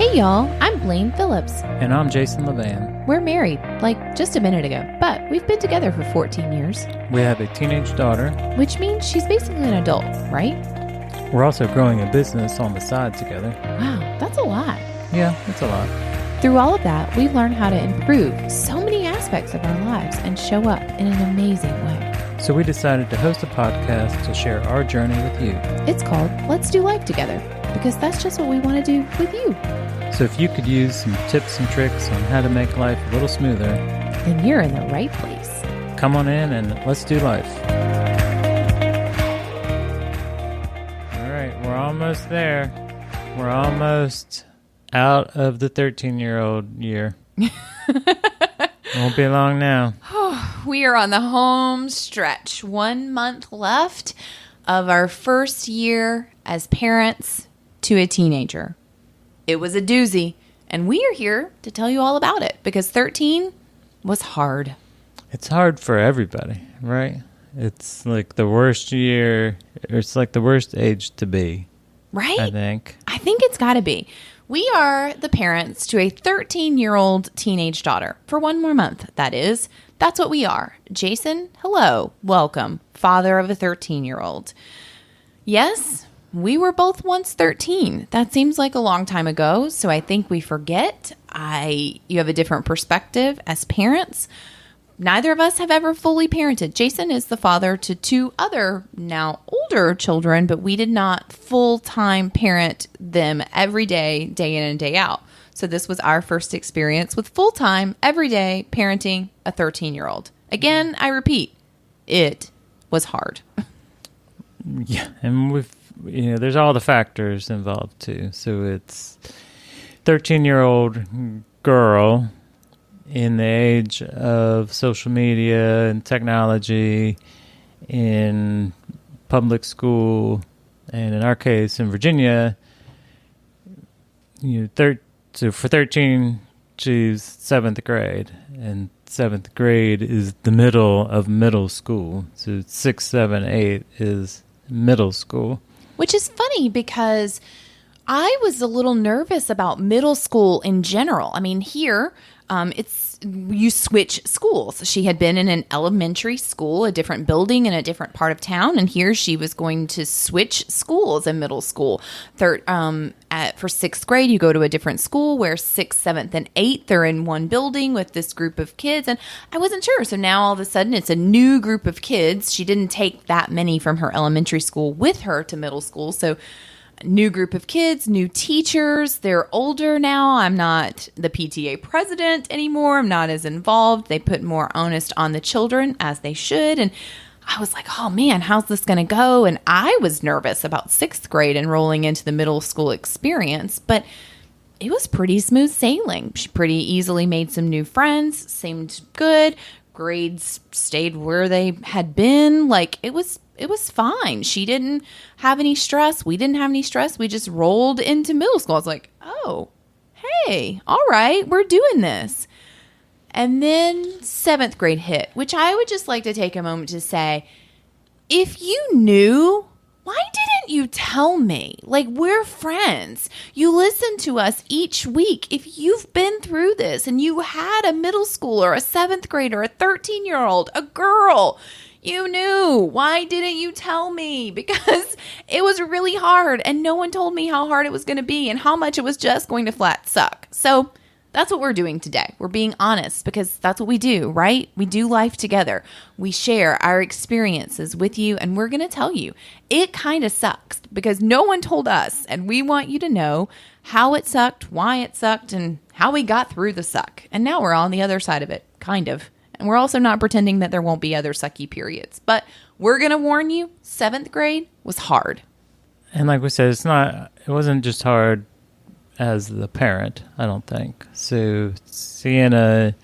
Hey y'all, I'm Blaine Phillips. And I'm Selfreflection. We're married, like just a minute ago, but we've been together for 14 years. We have a teenage daughter. Which means she's basically an adult, right? We're also growing a business on the side together. Wow, that's a lot. Yeah, that's a lot. Through all of that, we've learned how to improve so many aspects of our lives and show up in an amazing way. So we decided to host a podcast to share our journey with you. It's called Let's Do Life Together, because that's just what we want to do with you. So if you could use some tips and tricks on how to make life a little smoother, then you're in the right place. Come on in and let's do life. All right, we're almost there. We're almost out of the 13-year-old year. Won't be long now. We are on the home stretch. 1 month left of our first year as parents to a teenager. It was a doozy, and we are here to tell you all about it because 13 was hard. It's hard for everybody, right? It's like the worst year. It's like the worst age to be. Right? I think it's got to be. We are the parents to a 13-year-old teenage daughter for 1 more month, that is. That's what we are. Jason, hello. Welcome. Father of a 13-year-old. Yes, we were both once 13. That seems like a long time ago, so I think we forget. You have a different perspective as parents. Neither of us have ever fully parented. Jason is the father to 2 other, now older children, but we did not full-time parent them every day, day in and day out. So this was our first experience with full-time, everyday parenting a 13-year-old. Again, I repeat, it was hard. Yeah, and there's all the factors involved too. So it's 13-year-old girl in the age of social media and technology in public school, and in our case in Virginia, so for 13, she's 7th grade, and 7th grade is the middle of middle school. So 6, 7, 8 is middle school. Which is funny because I was a little nervous about middle school in general. I mean, here, you switch schools. She had been in an elementary school, a different building in a different part of town, and here she was going to switch schools in middle school. For 6th grade, you go to a different school where 6th, 7th, and 8th, they're in one building with this group of kids, and I wasn't sure. So now all of a sudden, it's a new group of kids. She didn't take that many from her elementary school with her to middle school, so new group of kids, new teachers. They're older now. I'm not the PTA president anymore. I'm not as involved. They put more onus on the children, as they should. And I was like, oh man, how's this going to go? And I was nervous about 6th grade and rolling into the middle school experience, but it was pretty smooth sailing. She pretty easily made some new friends, seemed good. Grades stayed where they had been. Like it was fine. She didn't have any stress. We didn't have any stress. We just rolled into middle school. I was like, oh, hey, all right, we're doing this. And then 7th grade hit, which I would just like to take a moment to say, if you knew, why didn't you tell me? Like, we're friends. You listen to us each week. If you've been through this and you had a middle schooler, a 7th grader, a 13-year-old, a girl, you knew. Why didn't you tell me? Because it was really hard and no one told me how hard it was going to be and how much it was just going to flat suck. So that's what we're doing today. We're being honest because that's what we do, right? We do life together. We share our experiences with you, and we're going to tell you it kind of sucks because no one told us, and we want you to know how it sucked, why it sucked, and how we got through the suck. And now we're on the other side of it, kind of. And we're also not pretending that there won't be other sucky periods. But we're going to warn you, 7th grade was hard. And like we said, it wasn't just hard as the parent, I don't think. So Sienna,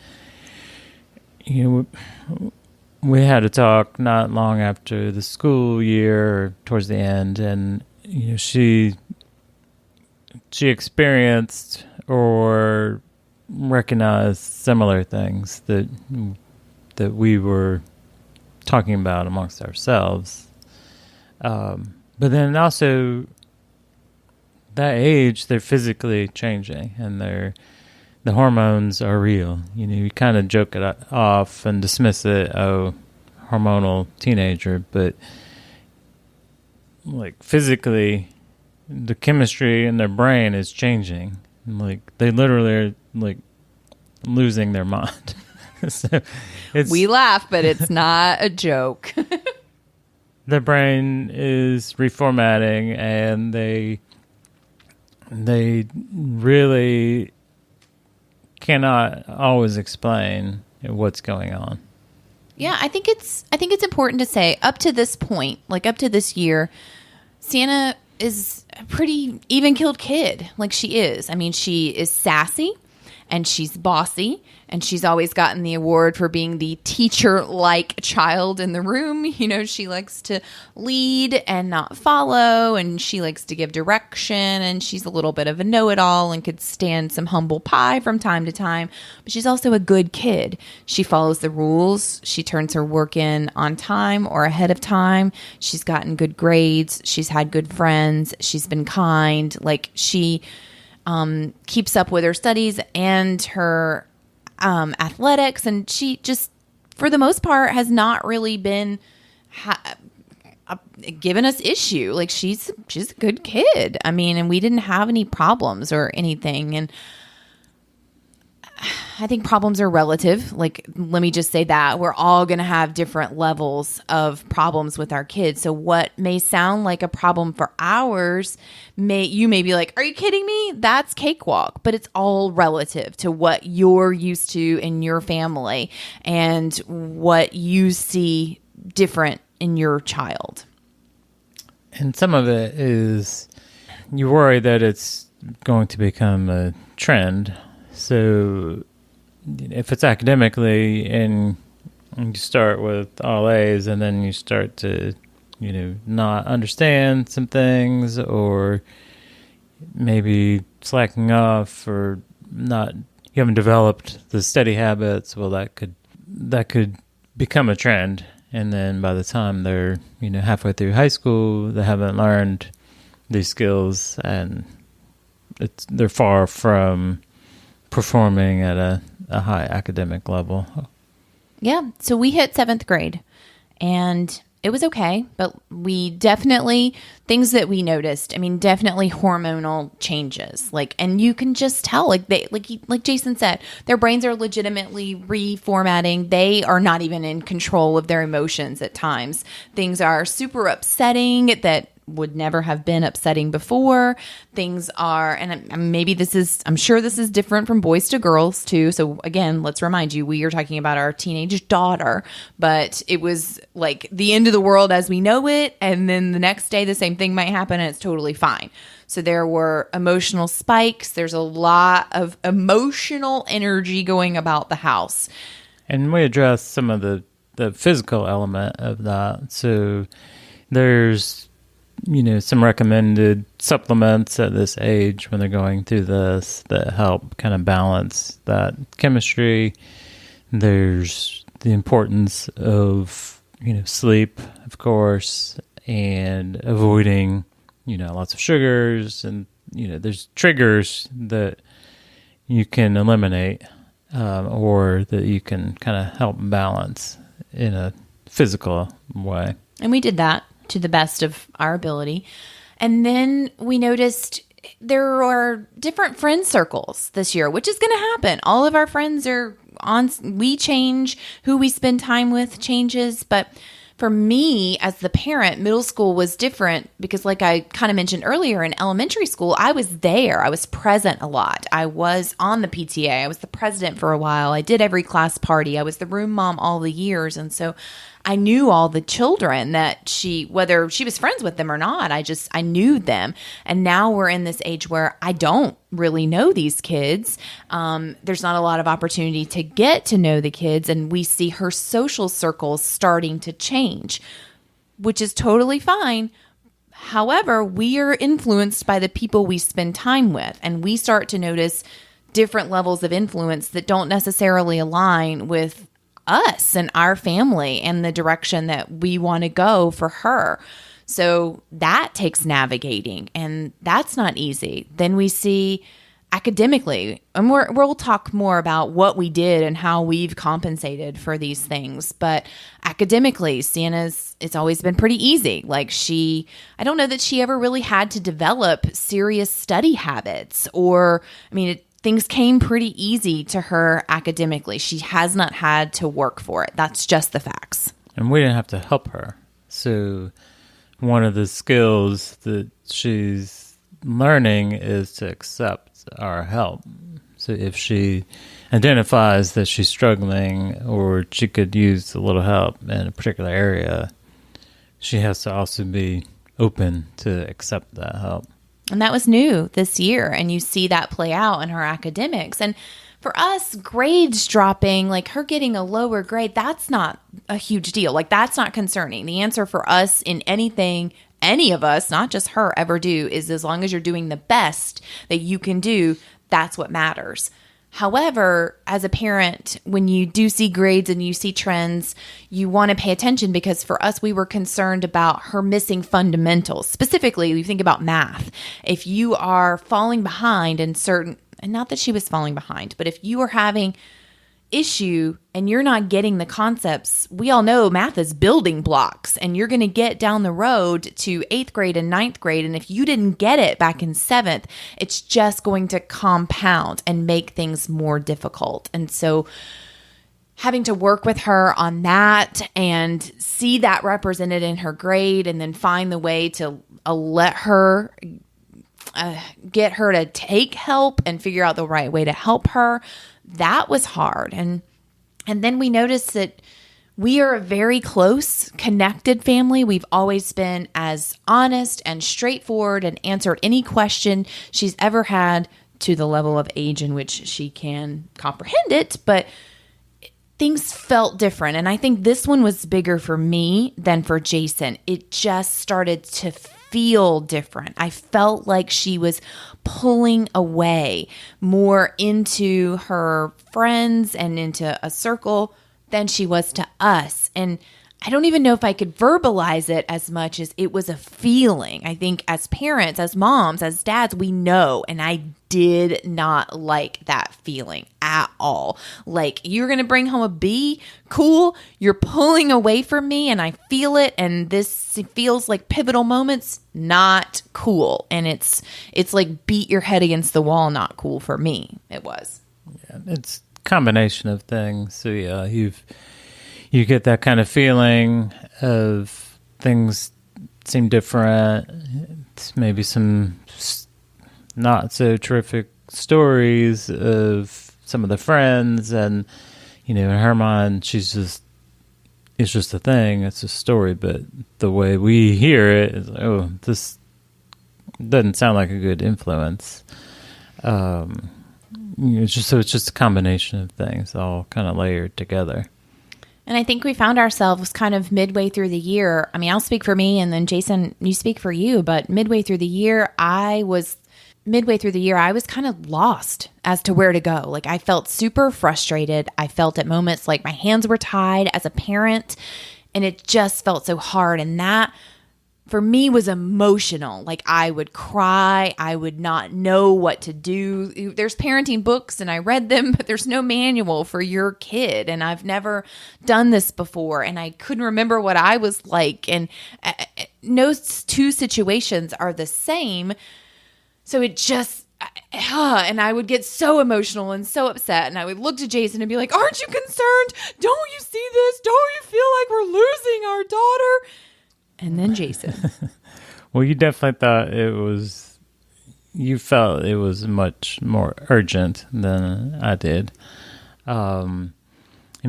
we had a talk not long after the school year, or towards the end, and she experienced or recognized similar things that we were talking about amongst ourselves. But then also that age, they're physically changing, and the hormones are real. You kind of joke it off and dismiss it, oh, hormonal teenager, but like physically, the chemistry in their brain is changing. Like they literally are like losing their mind. So we laugh, but it's not a joke. Their brain is reformatting, and they really cannot always explain what's going on. Yeah, I think it's important to say up to this point, like up to this year, Sienna is a pretty even-keeled kid. Like she is. I mean, she is sassy and she's bossy, and she's always gotten the award for being the teacher-like child in the room. You know, she likes to lead and not follow, and she likes to give direction, and she's a little bit of a know-it-all and could stand some humble pie from time to time. But she's also a good kid. She follows the rules. She turns her work in on time or ahead of time. She's gotten good grades. She's had good friends. She's been kind. Like she keeps up with her studies and her athletics, and she just, for the most part, has not really been given us issue. Like she's a good kid. I mean, and we didn't have any problems or anything. And I think problems are relative. Like, let me just say that we're all going to have different levels of problems with our kids. So what may sound like a problem for ours, you may be like, are you kidding me? That's cakewalk. But it's all relative to what you're used to in your family and what you see different in your child. And some of it is you worry that it's going to become a trend. So if it's academically and you start with all A's and then you start to, not understand some things, or maybe slacking off, or you haven't developed the steady habits, well, that could become a trend. And then by the time they're, halfway through high school, they haven't learned these skills, and they're far from performing at a high academic level. Yeah. So we hit 7th grade, and it was okay, but we definitely, things that we noticed, I mean, definitely hormonal changes. And you can just tell, like Jason said, their brains are legitimately reformatting. They are not even in control of their emotions at times. Things are super upsetting that would never have been upsetting before. Things are, and I'm sure this is different from boys to girls too. So again, let's remind you, we are talking about our teenage daughter, but it was like the end of the world as we know it. And then the next day, the same thing might happen and it's totally fine. So there were emotional spikes. There's a lot of emotional energy going about the house. And we addressed some of the physical element of that. So there's, some recommended supplements at this age when they're going through this that help kind of balance that chemistry. There's the importance of, sleep, of course, and avoiding, lots of sugars. And, there's triggers that you can eliminate or that you can kind of help balance in a physical way. And we did that to the best of our ability. And then we noticed there are different friend circles this year, which is going to happen. All of our friends are we change, who we spend time with changes. But for me, as the parent, middle school was different because, like I kind of mentioned earlier, in elementary school, I was there. I was present a lot. I was on the PTA. I was the president for a while. I did every class party. I was the room mom all the years. And so I knew all the children that whether she was friends with them or not, I knew them. And now we're in this age where I don't really know these kids. There's not a lot of opportunity to get to know the kids. And we see her social circles starting to change, which is totally fine. However, we are influenced by the people we spend time with, and we start to notice different levels of influence that don't necessarily align with us and our family and the direction that we want to go for her. So that takes navigating, and that's not easy. Then we see academically, and we'll talk more about what we did and how we've compensated for these things. But academically, Sienna's, it's always been pretty easy. Like I don't know that she ever really had to develop serious study habits, or, I mean, things came pretty easy to her academically. She has not had to work for it. That's just the facts. And we didn't have to help her. So one of the skills that she's learning is to accept our help. So if she identifies that she's struggling or she could use a little help in a particular area, she has to also be open to accept that help. And that was new this year. And you see that play out in her academics. And for us, grades dropping, like her getting a lower grade, that's not a huge deal. Like, that's not concerning. The answer for us in anything any of us, not just her, ever do is, as long as you're doing the best that you can do, that's what matters. However, as a parent, when you do see grades and you see trends, you want to pay attention, because for us, we were concerned about her missing fundamentals. Specifically, we think about math. If you are falling behind in certain, and not that she was falling behind, but if you are having issue and you're not getting the concepts, we all know math is building blocks, and you're going to get down the road to 8th grade and 9th grade. And if you didn't get it back in 7th, it's just going to compound and make things more difficult. And so having to work with her on that and see that represented in her grade, and then find the way to let her get her to take help and figure out the right way to help her, that was hard. And then we noticed that we are a very close, connected family. We've always been as honest and straightforward and answered any question she's ever had to the level of age in which she can comprehend it. But things felt different. And I think this one was bigger for me than for Jason. It just started to feel different. I felt like she was pulling away more into her friends and into a circle than she was to us. And I don't even know if I could verbalize it as much as it was a feeling. I think as parents, as moms, as dads, we know. And I did not like that feeling at all. Like, you're going to bring home a B? Cool. You're pulling away from me, and I feel it. And this feels like pivotal moments. Not cool. And it's like beat your head against the wall. Not cool for me. It was. Yeah, it's a combination of things. So yeah, you get that kind of feeling of things seem different. It's maybe some not so terrific stories of some of the friends, and in her mind, it's just a thing. It's a story, but the way we hear it is, oh, this doesn't sound like a good influence. It's just a combination of things, all kind of layered together. And I think we found ourselves kind of midway through the year. I mean, I'll speak for me, and then Jason, you speak for you. But midway through the year, I was kind of lost as to where to go. Like, I felt super frustrated. I felt at moments like my hands were tied as a parent, and it just felt so hard. And that, for me, was emotional. Like, I would cry. I would not know what to do. There's parenting books, and I read them, but there's no manual for your kid. And I've never done this before, and I couldn't remember what I was like. And no two situations are the same. So it just, and I would get so emotional and so upset. And I would look to Jason and be like, aren't you concerned? Don't you see this? Don't you feel like we're losing our daughter? And then Jason. Well, you definitely thought you felt it was much more urgent than I did. And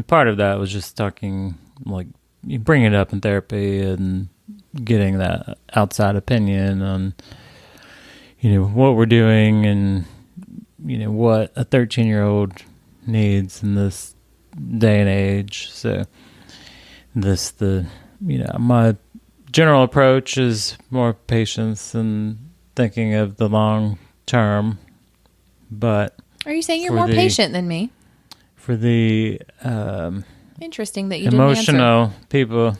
part of that was just talking, like, you bring it up in therapy and getting that outside opinion on, what we're doing and, what a 13-year-old needs in this day and age. So my general approach is more patience and thinking of the long term. But are you saying you're more patient than me? For the interesting that you emotional didn't answer. people,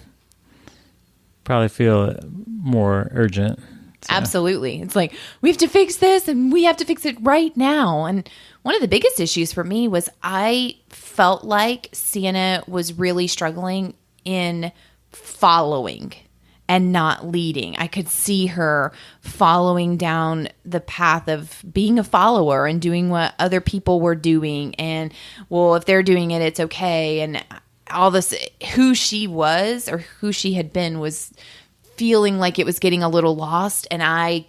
probably feel more urgent. So. Absolutely. It's like, we have to fix this and we have to fix it right now. And one of the biggest issues for me was I felt like Sienna was really struggling in following and not leading. I could see her following down the path of being a follower and doing what other people were doing. And, well, if they're doing it, it's okay. And all this, who she was or who she had been was feeling like it was getting a little lost. And I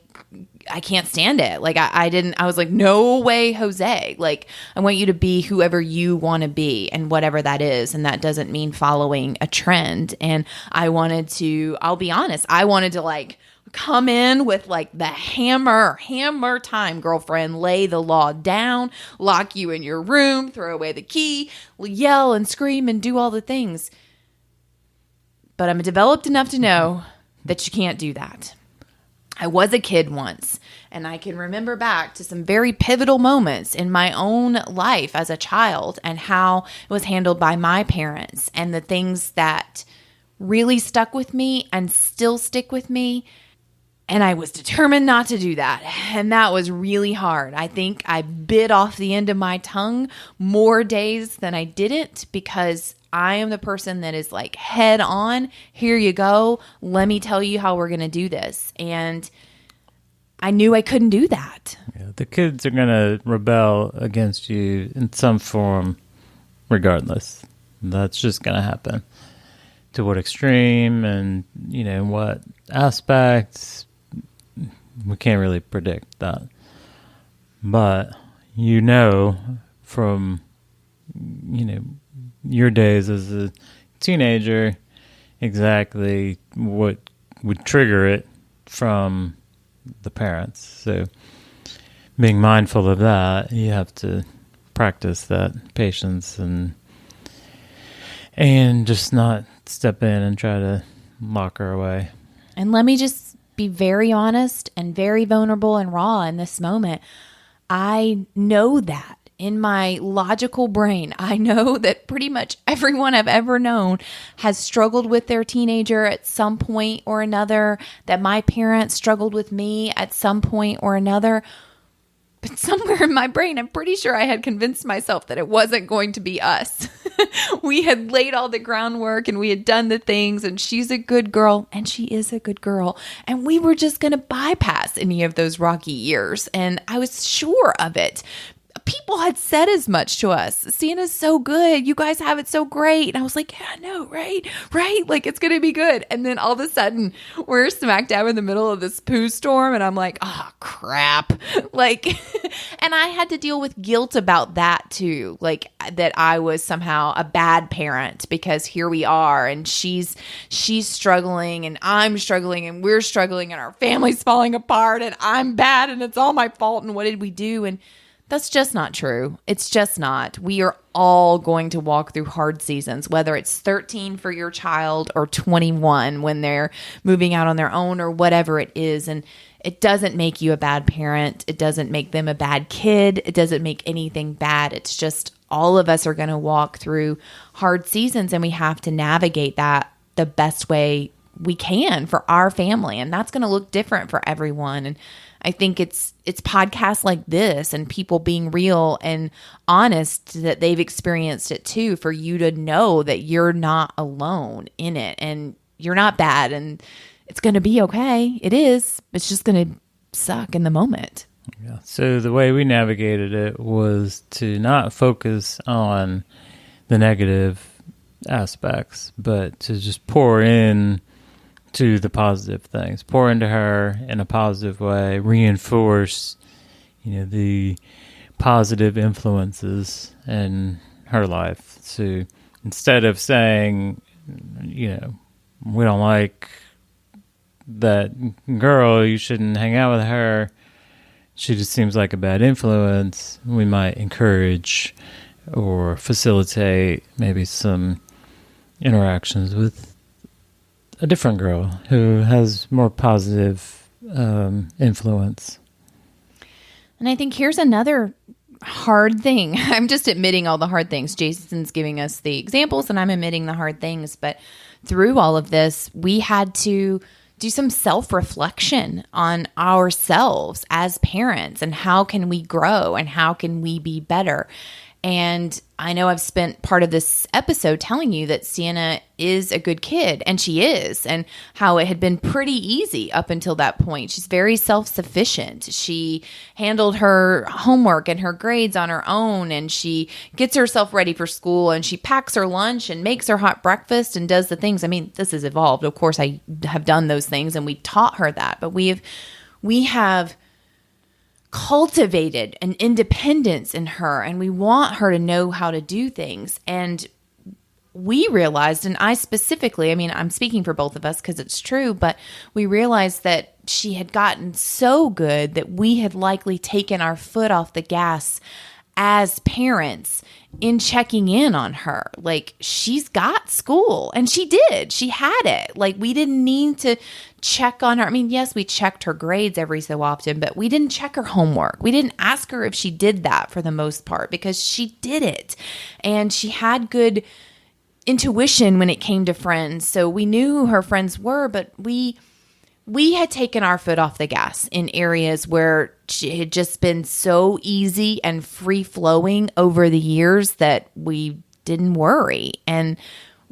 can't stand it. Like I was like, no way, Jose. Like, I want you to be whoever you want to be and whatever that is. And that doesn't mean following a trend. And I'll be honest, I wanted to like come in with like the hammer time, girlfriend, lay the law down, lock you in your room, throw away the key, yell and scream and do all the things. But I'm developed enough to know that you can't do that. I was a kid once, and I can remember back to some very pivotal moments in my own life as a child and how it was handled by my parents and the things that really stuck with me and still stick with me. And I was determined not to do that. And that was really hard. I think I bit off the end of my tongue more days than I didn't because I am the person that is like head on, here you go. Let me tell you how we're going to do this. And I knew I couldn't do that. Yeah, the kids are going to rebel against you in some form regardless. That's just going to happen. To what extreme and, what aspects, we can't really predict that. But from, your days as a teenager, exactly what would trigger it from the parents. So being mindful of that, you have to practice that patience and just not step in and try to lock her away. And let me just be very honest and very vulnerable and raw in this moment. I know that. In my logical brain, I know that pretty much everyone I've ever known has struggled with their teenager at some point or another, that my parents struggled with me at some point or another. But somewhere in my brain, I'm pretty sure I had convinced myself that it wasn't going to be us. We had laid all the groundwork and we had done the things, and she's a good girl, and she is a good girl. And we were just going to bypass any of those rocky years. And I was sure of it. People had said as much to us. Sienna's so good. You guys have it so great. And I was like, yeah, no, right? Like, it's going to be good. And then all of a sudden, we're smack dab in the middle of this poo storm. And I'm like, oh, crap. Like, and I had to deal with guilt about that too. Like, that I was somehow a bad parent because here we are. And she's struggling and I'm struggling and we're struggling and our family's falling apart and I'm bad and it's all my fault. And what did we do? And that's just not true. It's just not. We are all going to walk through hard seasons, whether it's 13 for your child or 21 when they're moving out on their own or whatever it is. And it doesn't make you a bad parent. It doesn't make them a bad kid. It doesn't make anything bad. It's just all of us are going to walk through hard seasons, and we have to navigate that the best way we can for our family. And that's going to look different for everyone. And I think it's podcasts like this and people being real and honest that they've experienced it too, for you to know that you're not alone in it and you're not bad and it's going to be okay. It is. It's just going to suck in the moment. Yeah. So the way we navigated it was to not focus on the negative aspects, but to just pour in to the positive things, pour into her in a positive way, reinforce, the positive influences in her life. So instead of saying, we don't like that girl, you shouldn't hang out with her, she just seems like a bad influence, we might encourage or facilitate maybe some interactions with a different girl who has more positive influence. And I think here's another hard thing. I'm just admitting all the hard things. Jason's giving us the examples and I'm admitting the hard things. But through all of this, we had to do some self-reflection on ourselves as parents and how can we grow and how can we be better. And I know I've spent part of this episode telling you that Sienna is a good kid, and she is, and how it had been pretty easy up until that point. She's very self-sufficient. She handled her homework and her grades on her own, and she gets herself ready for school, and she packs her lunch and makes her hot breakfast and does the things. I mean, this has evolved. Of course, I have done those things, and we taught her that, but we have cultivated an independence in her, and we want her to know how to do things. And we realized, and I specifically, I mean, I'm speaking for both of us because it's true, but we realized that she had gotten so good that we had likely taken our foot off the gas as parents in checking in on her. Like, she's got school, and she did. She had it. Like, we didn't need to check on her. I mean, yes, we checked her grades every so often, but we didn't check her homework. We didn't ask her if she did that for the most part because she did it. And she had good intuition when it came to friends. So we knew who her friends were, but we had taken our foot off the gas in areas where it had just been so easy and free flowing over the years that we didn't worry. And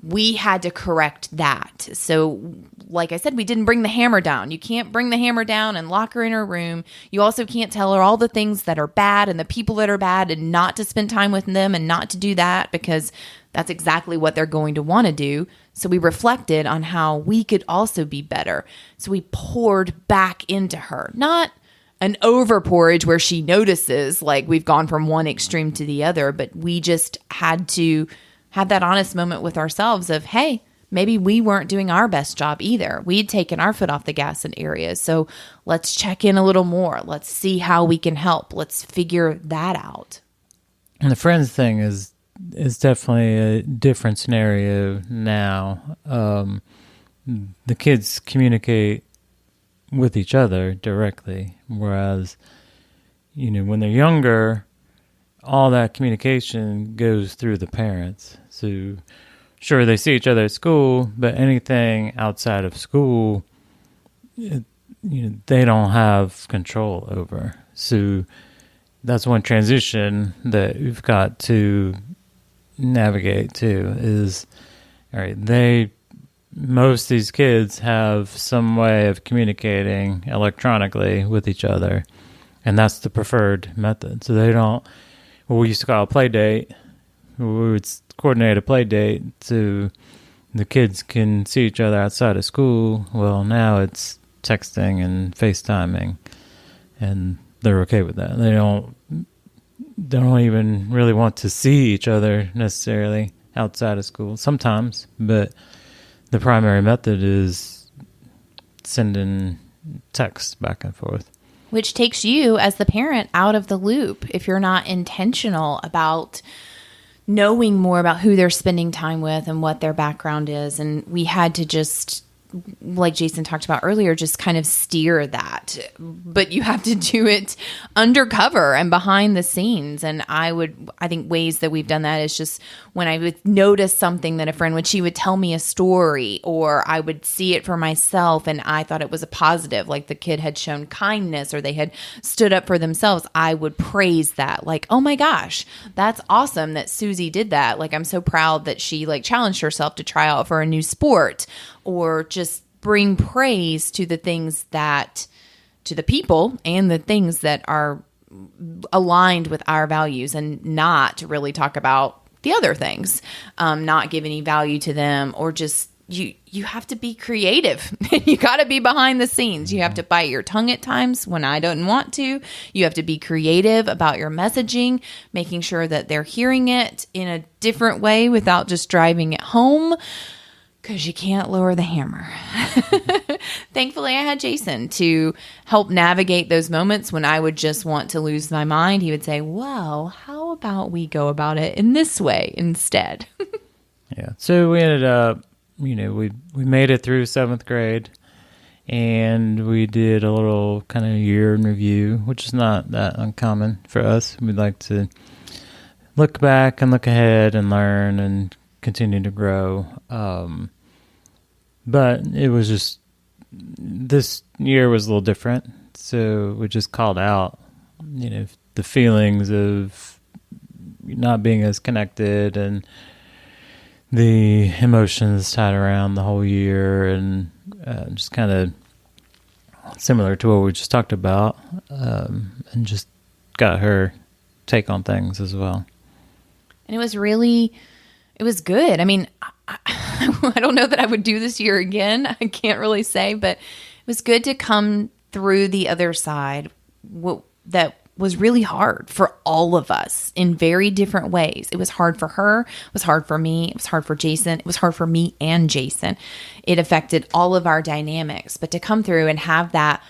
we had to correct that. So, like I said, we didn't bring the hammer down. You can't bring the hammer down and lock her in her room. You also can't tell her all the things that are bad and the people that are bad and not to spend time with them and not to do that because that's exactly what they're going to want to do. So we reflected on how we could also be better. So we poured back into her, not an over porridge where she notices like we've gone from one extreme to the other, but we just had to have that honest moment with ourselves of, hey, maybe we weren't doing our best job either. We'd taken our foot off the gas in areas. So let's check in a little more. Let's see how we can help. Let's figure that out. And the friends thing is definitely a different scenario now. The kids communicate with each other directly, whereas, when they're younger, all that communication goes through the parents. So, sure, they see each other at school, but anything outside of school, they don't have control over. So that's one transition that we've got to navigate too. Is all right. Most of these kids have some way of communicating electronically with each other, and that's the preferred method. So they don't. Well, we used to call a play date. We would coordinate a play date so the kids can see each other outside of school. Well, now it's texting and FaceTiming, and they're okay with that. They don't even really want to see each other necessarily outside of school sometimes, but the primary method is sending texts back and forth. Which takes you as the parent out of the loop if you're not intentional about knowing more about who they're spending time with and what their background is. And we had to just, like Jason talked about earlier, just kind of steer that. But you have to do it undercover and behind the scenes. And I think ways that we've done that is just when I would notice something that a friend she would tell me a story, or I would see it for myself and I thought it was a positive, like the kid had shown kindness or they had stood up for themselves. I would praise that, like, oh my gosh, that's awesome that Susie did that. Like, I'm so proud that she challenged herself to try out for a new sport, or just bring praise to the things to the people and the things that are aligned with our values, and not really talk about the other things, not give any value to them, or just you have to be creative. You got to be behind the scenes. You have to bite your tongue at times when I don't want to. You have to be creative about your messaging, making sure that they're hearing it in a different way without just driving it home, because you can't lower the hammer. Thankfully, I had Jason to help navigate those moments when I would just want to lose my mind. He would say, well, how about we go about it in this way instead? Yeah. So we ended up, we made it through 7th grade, and we did a little kind of year in review, which is not that uncommon for us. We'd like to look back and look ahead and learn and continue to grow. But it was just, this year was a little different. So we just called out, the feelings of not being as connected and the emotions tied around the whole year, and just kind of similar to what we just talked about, and just got her take on things as well. And it was good. I mean, I don't know that I would do this year again. I can't really say, but it was good to come through the other side. That was really hard for all of us in very different ways. It was hard for her. It was hard for me. It was hard for Jason. It was hard for me and Jason. It affected all of our dynamics. But to come through and have that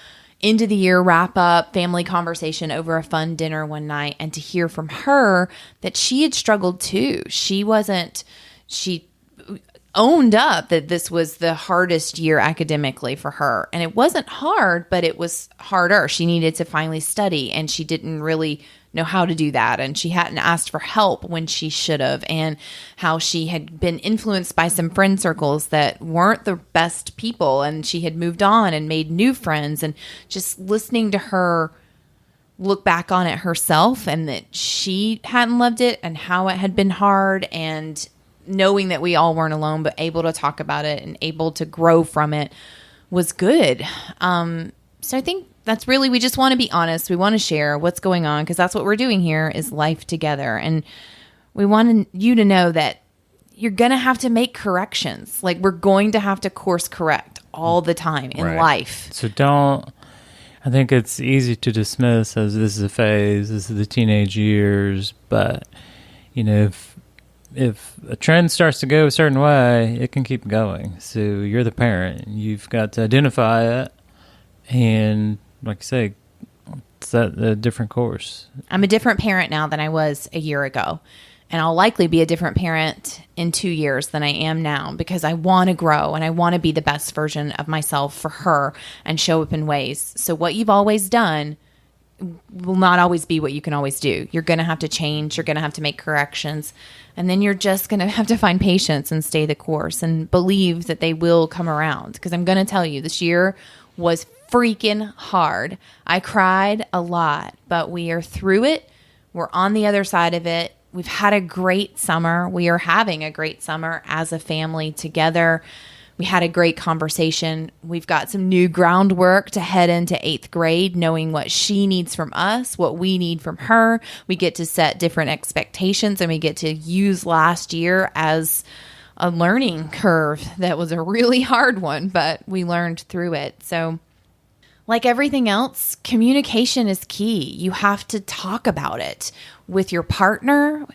end of the year wrap up family conversation over a fun dinner one night, and to hear from her that she had struggled too. She owned up that this was the hardest year academically for her. And it wasn't hard, but it was harder. She needed to finally study, and she didn't really know how to do that. And she hadn't asked for help when she should have, and how she had been influenced by some friend circles that weren't the best people. And she had moved on and made new friends, and just listening to her look back on it herself, and that she hadn't loved it, and how it had been hard, and knowing that we all weren't alone, but able to talk about it and able to grow from it was good. So I think that's really, we just want to be honest. We want to share what's going on, because that's what we're doing here, is life together. And we want you to know that you're going to have to make corrections. Like, we're going to have to course correct all the time in life. So I think it's easy to dismiss as this is a phase, this is the teenage years, but if a trend starts to go a certain way, it can keep going. So you're the parent. You've got to identify it and, like you say, set a different course. I'm a different parent now than I was a year ago. And I'll likely be a different parent in 2 years than I am now, because I want to grow and I want to be the best version of myself for her and show up in ways. So what you've always done will not always be what you can always do. You're going to have to change. You're going to have to make corrections. And then you're just going to have to find patience and stay the course and believe that they will come around. Because I'm going to tell you, this year was freaking hard. I cried a lot, but we are through it. We're on the other side of it. We've had a great summer. We are having a great summer as a family together. We had a great conversation. We've got some new groundwork to head into 8th grade, knowing what she needs from us, what we need from her. We get to set different expectations, and we get to use last year as a learning curve that was a really hard one, but we learned through it. So, like everything else, communication is key. You have to talk about it with your partner,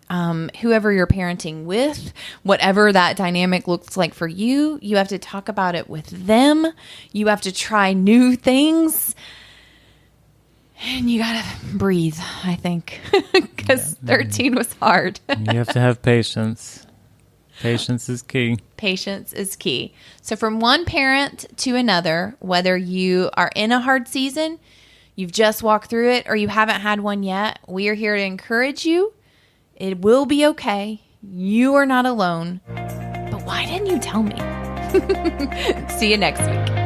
whoever you're parenting with, whatever that dynamic looks like for you. You have to talk about it with them. You have to try new things. And you got to breathe, I think, because 13 was hard. You have to have patience. Patience is key. Patience is key. So from one parent to another, whether you are in a hard season, you've just walked through it, or you haven't had one yet, we are here to encourage you. It will be okay. You are not alone. But why didn't you tell me? See you next week.